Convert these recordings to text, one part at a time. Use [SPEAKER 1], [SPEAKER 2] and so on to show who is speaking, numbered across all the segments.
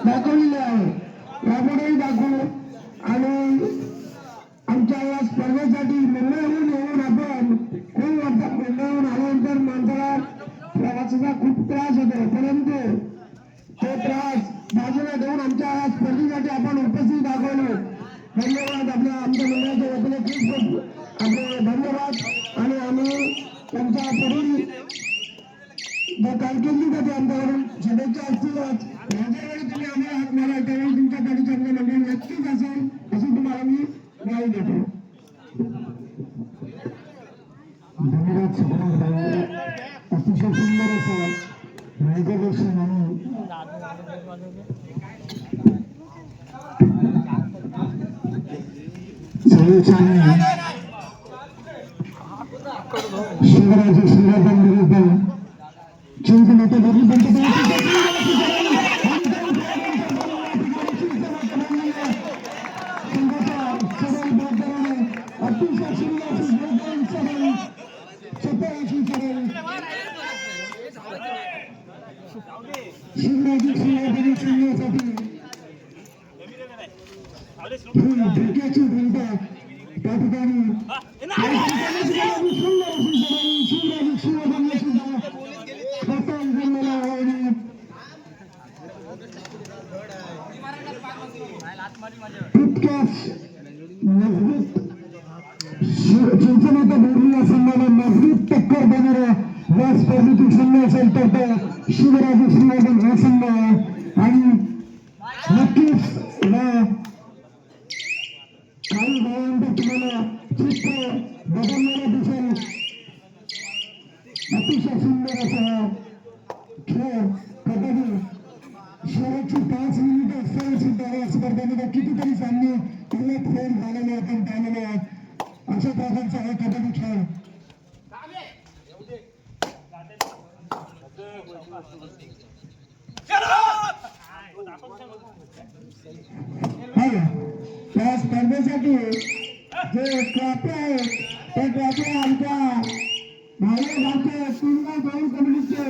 [SPEAKER 1] दाखवलेली आहे. यापुढेही दाखवू आणि आमच्या या स्पर्धेसाठी मुंबईहून येऊन आपण खूप वाटतं. मुंबईहून आल्यानंतर माणसाला प्रवासाचा खूप त्रास होतो, परंतु तो त्रास बाजूला ठेवून आमच्या या स्पर्धेसाठी आपण उपस्थित दाखवलो. धन्यवाद. आमच्या मंडळाच्या वतीने खूप आपले धन्यवाद आणि आम्ही त्यांच्या पुढील कारकिर्दीसाठी आमच्याकडून शुभेच्छा असतीलच. माझ्या वेळी तुम्ही आम्हाला हात मारा त्यावेळी तुमच्यासाठी चांगलं मंडळ नक्कीच असेल असं तुम्हाला मी ग्वाही देतो. धन्यवाद सुभाष भाऊ. अतिशय सुंदर असं मार्गदर्शन आणि शिवराज श्रीवर्धन विरुद्ध चिंचनेते शिवराजी श्रीवर्धन संघासाठी धोक्याची भूमिका त्या ठिकाणी शिवराजी श्रीवर्धन सुद्धा प्रथम जन्मला आहे. तितक्याच मजबूत चिंचनेते बोर्डी या संघाला मजबूत टक्कर देणारा या स्पर्धेतील संघ असेल तर तो शिवराजी श्रीवर्धन हा संघ आहे. आणि नक्कीच काही वेळानंतर तुम्हाला चित्र बदललेलं दिसेल. अतिशय सुंदर असा खेळ कबड्डी शेवटची 5 मिनिटं असताना सुद्धा या स्पर्धेमध्ये कितीतरी सामने उलट फेल झालेले आपण पाहिलेले आहेत. अशा प्रकारचा हा कबड्डी खेळ त्या स्पर्धेसाठी जे ट्रॉफी आहे त्या ट्रॉफी आमच्या भावचे सिंगल गोल कमिटीचे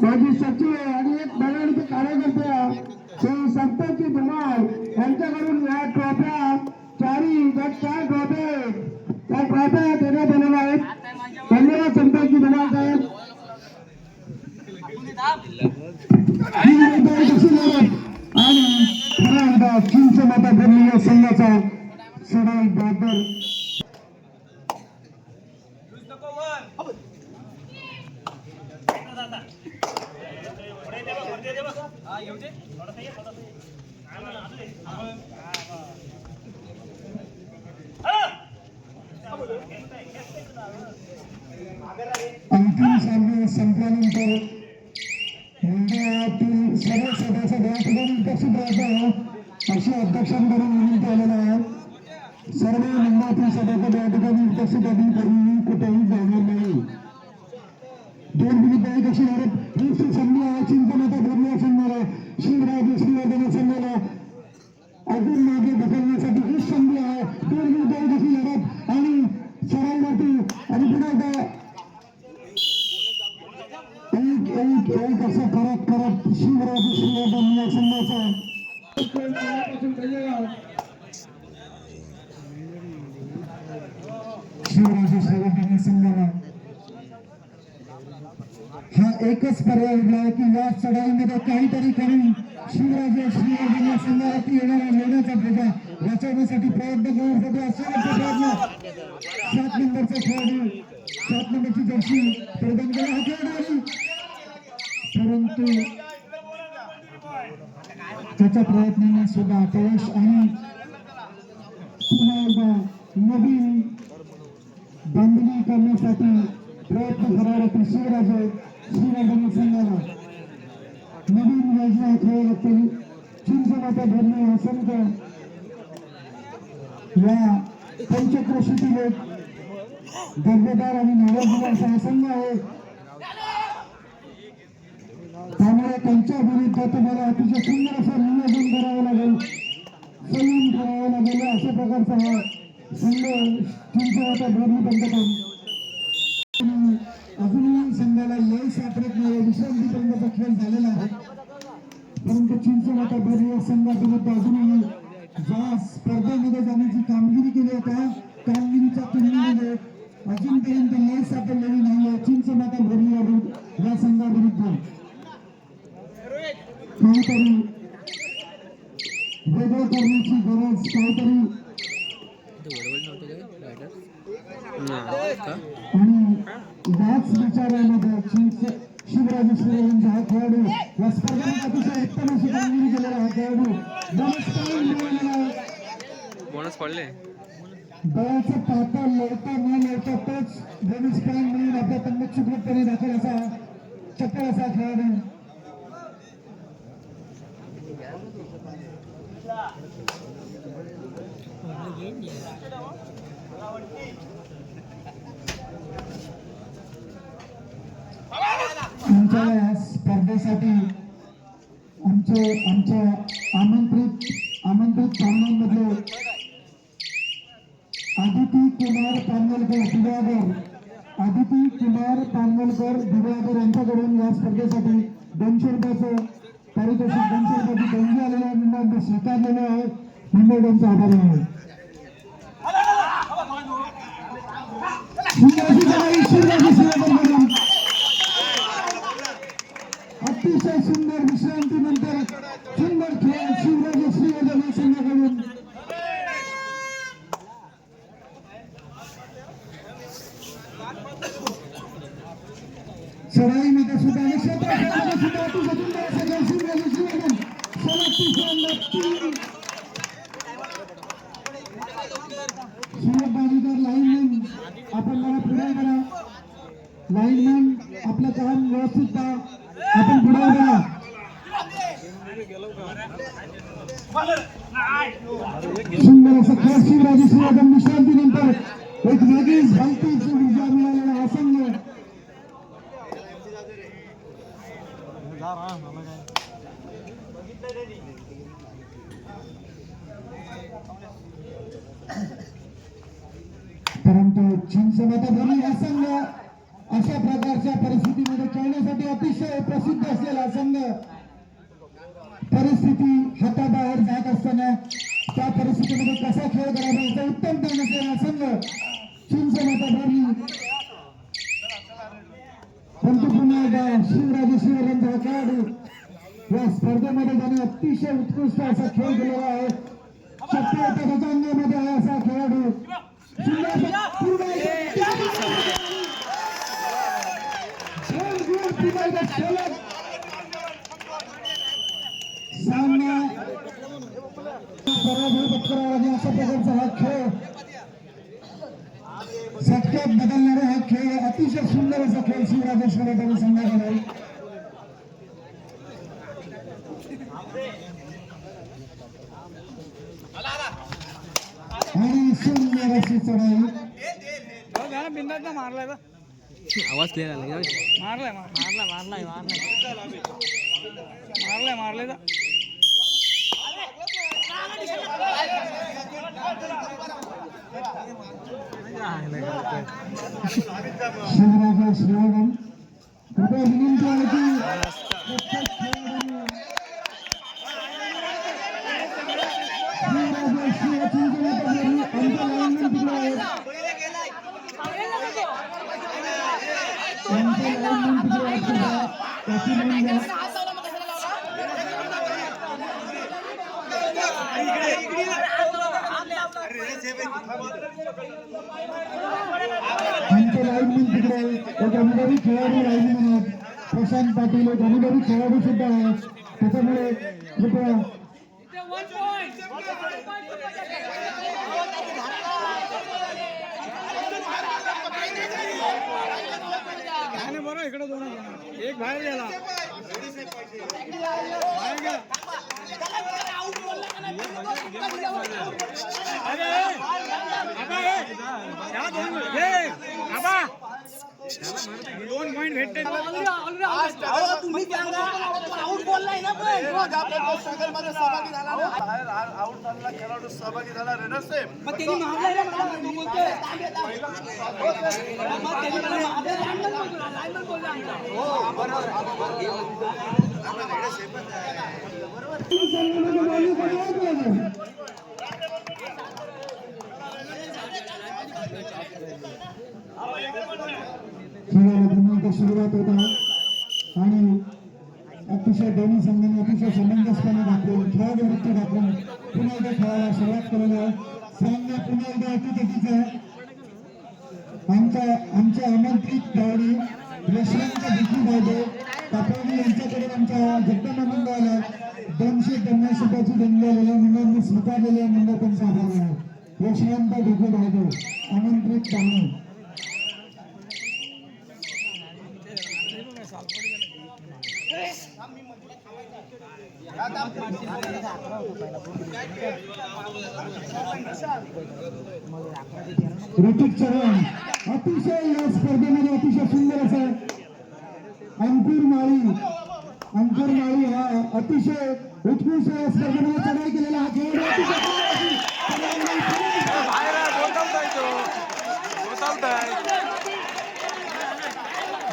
[SPEAKER 1] माजी सचिव आणि एक बघाडीचे कार्यकर्ते श्री संतोषजी धुमाळ यांच्याकडून या ट्रॉफ्या चार ट्रॉफ्या देण्यात येणार आहेत. धन्यवाद संतोषजी धुमाळ साहेब. आणि पुन्हा एकदा चिंचनेते बोर्डी या संघाचा सडाई बहादूर अंतिम सामने संपल्यानंतर मंडळातील सर्व सभासद या ठिकाणी उपस्थित राहतात अशी अध्यक्षांकडून विनंती आलेला आहे. सर्व मंडळातील सभासद या ठिकाणी उपस्थित राहतील, कधीही कुठेही जाणार नाही. 2 मिनिट आहे कशी लढत ही संधी आहे. चिंचनेते बोर्डी या संघाला शिवराजी श्रीवर्धन संघाला अजून मागे ढकलण्यासाठी ही संधी आहे. 2 मिनिट आहे कशी लढत आणि सराईवरती आणि पुन्हा एक असं करत शिवराजी श्रीवर्धन या संघाचा शिवराजी श्रीवर्धन या संघाला हा एकच पर्याय आहे की या चढाईमध्ये काहीतरी करून शिवराजी श्रीवर्धन या संघावरती येणारा लढण्याचा बोजा वाचवण्यासाठी प्रयत्न करण्यासाठी असेल प्रयत्न 7 नंबरचा खेळाडू 7 नंबरची जर्सी प्रदान केला हा खेळाडू, परंतु त्याच्या प्रयत्नांना सुद्धा अपयश आणि पुन्हा एकदा नवीन बांधणी करण्यासाठी प्रयत्न करावे शिवराजी श्रीवर्धन संघाला नवीन योजना आखाव्या लागतील. चिंचनेते बोर्डी हा संघ या पंचक्रोशीतील एक दर्जेदार आणि नावाजलेला असा संघ आहे. त्यामुळे त्यांच्या विरुद्ध तुम्हाला अतिशय सुंदर असं नियोजन करावं लागेल, संयम करावं लागेल. अशा प्रकारचा हा संघ चिंचनेते बोर्डी पंतप्रधान अजूनही संघाला यश सापडत नाही. विश्रांतीपर्यंतचा खेळ झालेला आहे. परंतु चिंचवटा बरी या संघाविरुद्ध अजूनही ज्या स्पर्धेमध्ये जाण्याची कामगिरी केली होता कामगिरीच्या तुलनेमध्ये अजूनपर्यंत लय सापडलेली नाहीये चिंचवटा बरी या संघाविरुद्ध काहीतरी वेगळं करण्याची गरज काहीतरी आणि याच विचारामध्ये शिवराज शिवराजांचा हा खेळाडू या स्पर्धेत अतिशय उत्तम अशी कामगिरी केलेला हा खेळाडू
[SPEAKER 2] बोनस पडले
[SPEAKER 1] बळाचं पाता लढता न लढता तोच बोनस पॉईंट मिळून आपल्या तंगत सुखरूपपणे दाखल असा चप्पल असा खेळाडू आमच्या या स्पर्धेसाठी आमच्या आमंत्रित पाहुण्यांमधले आदिती कुमार पानवलकर दिव्यागर यांच्याकडून या स्पर्धेसाठी 200 रुपयाचं पारितोषिक 200 रुपयाची देणगी आलेलं आहे मंडळाने स्वीकारलेलं आहे मंडळ त्यांचा आभारी आहे अतिशय सुंदर विश्रांतीनंतर सुंदर खेळ शिवराज श्रीवर्धन संघाकडून चढाईमध्ये सुद्धा आणि क्षेत्रामध्ये सुद्धा अतिशय सुंदर असं खेळ शिवराज श्रीवर्धन लाईनमॅन आपण मला पुढे करा लाईनमॅन आपलं काम व्यवस्थित पहा आपण पुढे करा सुंदर असं खेळ शिवराज श्रीवर्धन विश्रांतीनंतर एक वेगळीच हलतीची ऊर्जा मिळालेला हा संघ परंतु चिंचवटा बरी हा संघ अशा प्रकारच्या परिस्थितीमध्ये खेळण्यासाठी अतिशय प्रसिद्ध असलेला संघ परिस्थिती हाताबाहेर जात असताना त्या परिस्थितीमध्ये कसा खेळ करावा याचा उत्तम ज्ञान असलेला संघ चिंचवटा बरी परंतु पुन्हा एकदा शिवराज शिवराजांचा हा खेळाडू या स्पर्धेमध्ये त्याने अतिशय उत्कृष्ट असा खेळ केलेला आहे 77 गजांमध्ये आहे असा खेळाडू सामना पराभव पत्करावा अशा प्रकारचा हा खेळ झटक्यात बदलणारा हा खेळ अतिशय सुंदर असा खेळ शिवराजेश्वर संघाकडे आणि सुंदर अशी चढाई
[SPEAKER 2] मारलाय आवाज क्लिअर आला मारलाय
[SPEAKER 1] शिवराज श्रीवर्धन कृपया विनंती आहे की अनुभवी खेळाडू राहिलेले आहेत प्रशांत पाटील एक अनुभवी खेळाडू सुद्धा आहेत त्याच्यामुळे कृपया
[SPEAKER 2] इकडे दोन एक बाहेर गेला दोन पॉइंट भेटते
[SPEAKER 3] तुम्ही आउट बोललाय ना पण आउट झालेला खेळाडू सहभागी झाला रेडर सेफ मग त्यांनी मारलाय ना मला तू बोलतोय हो बरोबर
[SPEAKER 1] सुरुवात होत आहे आणि अतिशय दोन्ही संघाने अतिशय समंजसपणे दाखवून खेळाडू वृत्ती दाखवून पुन्हा एकदा खेळायला सुरुवात केलेली आहे. सामना पुन्हा एकदा अटीतटीचा आहे. आमच्या आमंत्रित खेळाडू यशवंत भिकी बाबे कापवणी यांच्याकडून आमच्या जगदंबा मंडळाला 250 रुपयाची देणगी आलेल्या मुलांनी स्वीकारलेल्या मंडळ त्यांचा आभार आहे. यशवंत भिकी बाबे आमंत्रित पाहुणे. ऋतिक चव्हाण अतिशय या स्पर्धेमध्ये अतिशय सुंदर असा अंकुर माळी हा अतिशय उत्कृष्ट या स्पर्धेमध्ये चढाई केलेला हा खेळ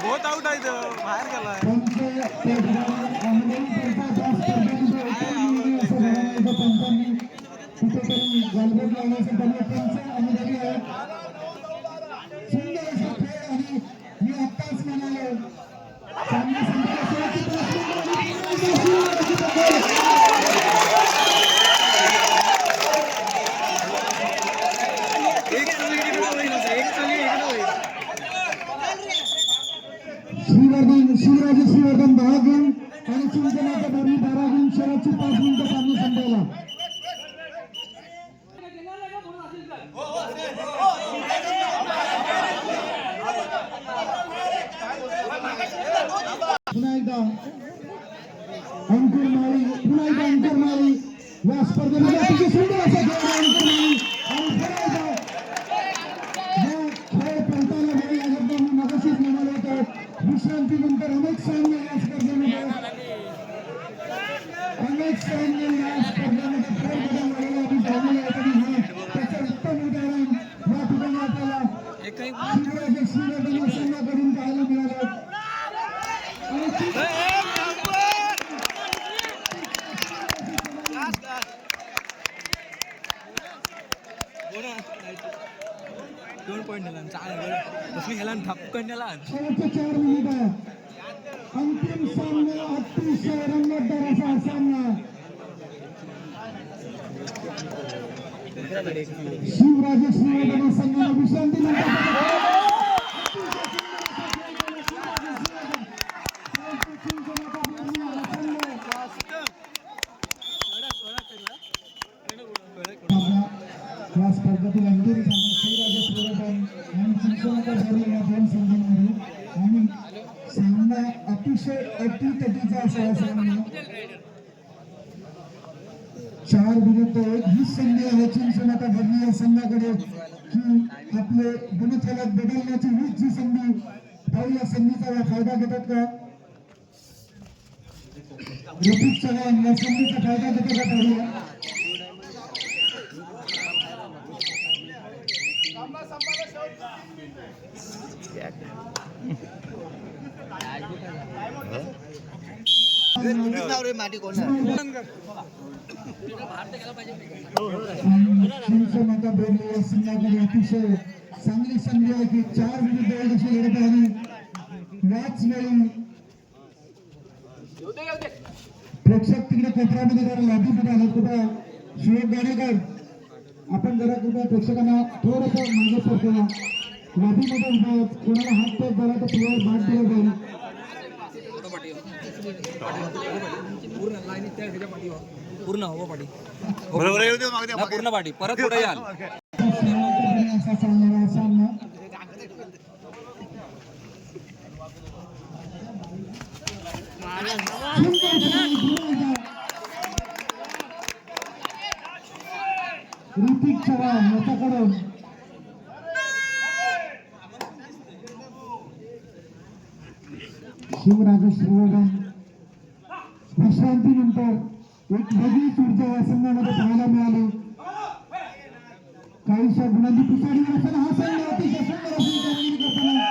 [SPEAKER 2] बहुत आउट आहे बाहेर गेलाय.
[SPEAKER 1] पंचांनी कुठेतरी गालबोट लावण्यासाठी त्यांचं अनुदानी आहे. सुंदर असा खेळ आणि मी आत्ताच म्हणालो सामना श्रीवर्धन 10 गुण आणि चिंचनाचा बर्मी 12 गुण शेवटची 5 मिनिटं सामना संपवला. पुन्हा एकदा अंकुर माळी या स्पर्धेमध्ये अतिशय सुंदर असा खेळ अंकुर माळी आणि खेळ पलटायला वेळ लागत नाही. मी मगाशीच म्हणालो होतो विश्रांतीनंतर अनेक सामने या स्पर्धेमध्ये फेर बदल झालेला आधी झालेला आहे तरी त्याचं उत्तम उदाहरण या ठिकाणी आपल्याला श्रीवर्धन संघाकडून पाहायला मिळालं.
[SPEAKER 2] दोन पॉईंट दिला गेला ठपकन दिला.
[SPEAKER 1] शेवटचे 4 मिनिटं अंतिम सामना अतिशय रंगतदार असा सामना शिवराजे श्रीवर्धन संघाला विश्रांती या स्पर्धेतील अंतिम सामना शिवराजे श्रीवर्धन आणि चिंचवणकर झाले या दोन संघांमध्ये आणि सामना अतिशय अटीतटीचा असा सामना 4 विरुद्ध 1 ही संधी आहे चिंचवणकर भरणी या संघाकडे की आपले गुणफलक बदलण्याची हीच जी संधी भाऊ या संधीचा फायदा घेतात का? ऋतिक चव्हाण या संधीचा फायदा घेतात का पाहूया. अतिशय चांगली संधी आहे की 4 विरुद्ध 1 अशी लढत आहे. याच वेळी प्रेक्षक तिकडे कोपऱ्यामध्ये जरा लादी कुठे आला कुठं शिवक गाणेकर आपण जरा कुठे प्रेक्षकांना थोडंसं मागे सरकेला लादीमध्ये उभा कोणाला हात पेट झाला तर प्लेअर भाग दिला जाईल.
[SPEAKER 2] पूर्ण हवं पाठी पूर्ण पाठी परत पुढे याल.
[SPEAKER 1] असा चाललेला सामना ऋतिक चव्हाण याच्याकडून शिवराजे श्रीवर्धन विश्रांतीनंतर एक वेगळीच ऊर्जा या संघामध्ये पाहायला मिळाली. काहीशा गुणांची पिछाडीवर असताना हा संघ अतिशय सुंदर अशी कामगिरी करताना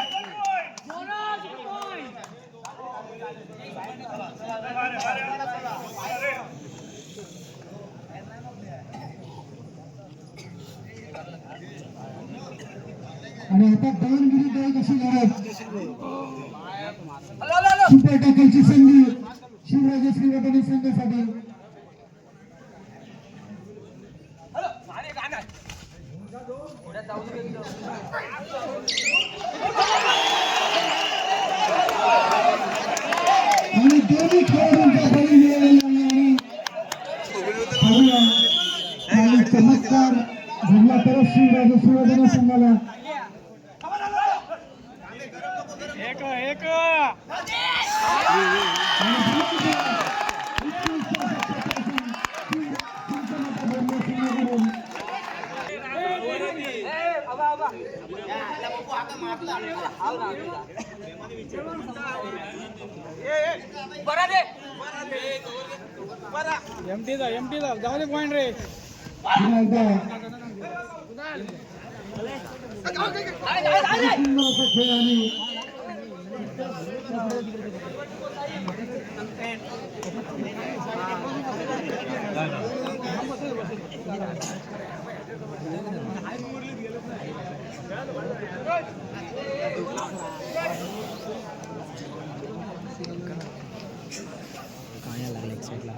[SPEAKER 1] आणि आता दानगिरी गाय कशी लढत सुपर टाकायची संधी शिवराज श्रीवर्धनी संघासाठी. आणि दोन्ही खेळाडूंचा बळी मिळालेला आहे आणि चमत्कार घडला तरच शिवराज शिवराज संघाला.
[SPEAKER 2] एमटी जाऊ दे पॉइंट रे.
[SPEAKER 1] खेळ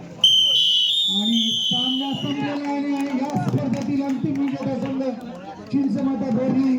[SPEAKER 1] आणि सामना संपलेला आहे. या स्पर्धेतील अंतिम विजेता संघ चिंचमाता बोरली